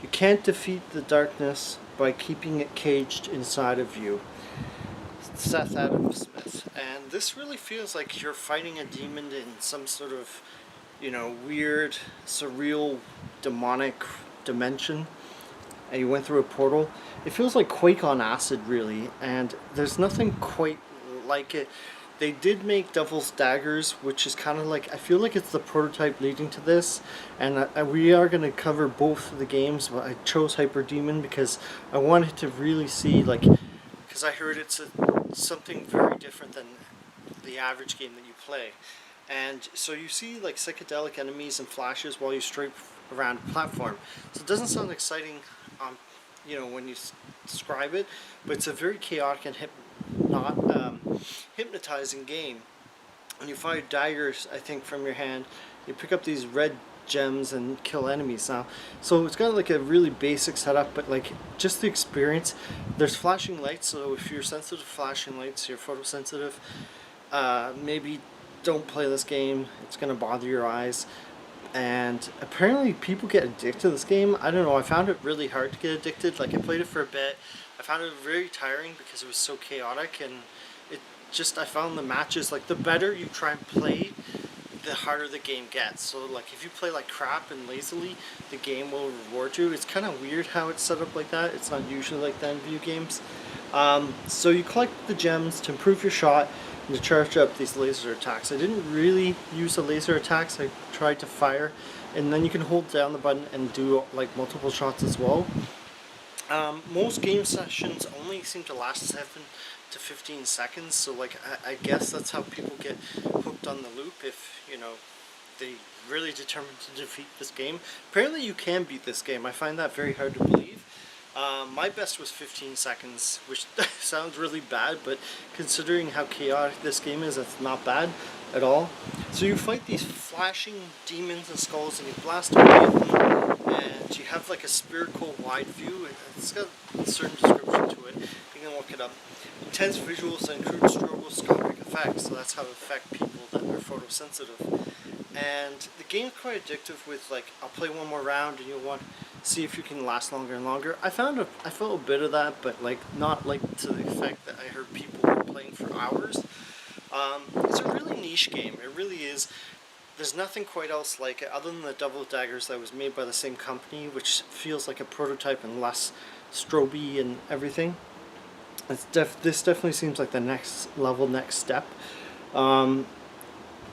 You can't defeat the darkness by keeping it caged inside of you. Seth Adam Smith. And this really feels like you're fighting a demon in some sort of, weird, surreal, demonic dimension. And you went through a portal. It feels like Quake on acid, really. And there's nothing quite like it. They did make Devil's Daggers, which is kind of like, I feel like it's the prototype leading to this, and we are going to cover both of the games, but I chose Hyper Demon because I wanted to really see, like, because I heard it's something very different than the average game that you play. And so you see like psychedelic enemies and flashes while you strafe around a platform. So it doesn't sound exciting, when you describe it, but it's a very chaotic and hypnotizing game. When you fire daggers, I think, from your hand, you pick up these red gems and kill enemies now. So it's got like a really basic setup, but like just the experience. There's flashing lights, so if you're sensitive to flashing lights, you're photosensitive, maybe don't play this game. It's gonna bother your eyes. And apparently people get addicted to this game. I don't know, I found it really hard to get addicted. Like, I played it for a bit. I found it very tiring because it was so chaotic, and I found the matches, like, the better you try and play, the harder the game gets. So like, if you play like crap and lazily, the game will reward you. It's kind of weird how it's set up like that. It's not usually like that in video games. So you collect the gems to improve your shot and to charge up these laser attacks. I didn't really use the laser attacks. I tried to fire, and then you can hold down the button and do like multiple shots as well. Most game sessions only seem to last 7 to 15 seconds, so like I guess that's how people get hooked on the loop, if they really determined to defeat this game. Apparently you can beat this game. I find that very hard to believe. My best was 15 seconds, which sounds really bad, but considering how chaotic this game is, that's not bad at all. So you fight these flashing demons and skulls, and you blast away at them, and you have like a spherical wide view. It's got a certain description to it. You can look it up. Intense visuals and crude stroboscopic effects, so that's how it affect people that are photosensitive. And the game's quite addictive with, like, I'll play one more round and you'll want to see if you can last longer and longer. I felt a bit of that, but like not like to the effect that I heard people were playing for hours. It's a really niche game. It really is. There's nothing quite else like it other than the Double Daggers that was made by the same company, which feels like a prototype and less stroby and everything. This definitely seems like the next level, next step.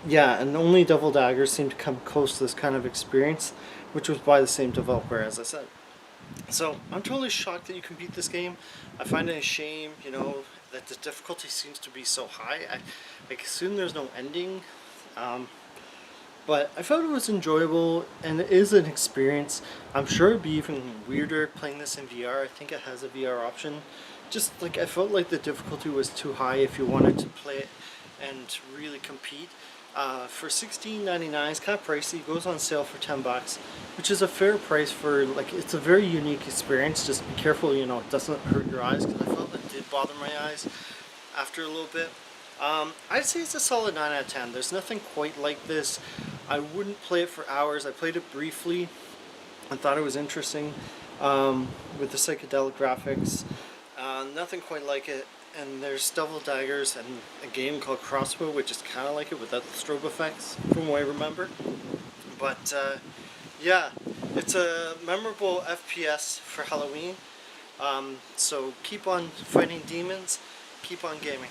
Yeah, and only Double Daggers seem to come close to this kind of experience, which was by the same developer, as I said. So I'm totally shocked that you can beat this game. I find it a shame, that the difficulty seems to be so high. I assume there's no ending, but I felt it was enjoyable, and it is an experience. I'm sure it'd be even weirder playing this in VR. I think it has a VR option. Just like, I felt like the difficulty was too high if you wanted to play it and really compete. For $16.99, it's kind of pricey. It goes on sale for $10, which is a fair price for, like, it's a very unique experience. Just be careful, it doesn't hurt your eyes, because I felt it did bother my eyes after a little bit. I'd say it's a solid 9 out of 10. There's nothing quite like this. I wouldn't play it for hours. I played it briefly and thought it was interesting, with the psychedelic graphics. Nothing quite like it. And there's Double Daggers and a game called Crossbow, which is kind of like it without the strobe effects, from what I remember. But yeah, it's a memorable FPS for Halloween. So keep on fighting demons, keep on gaming.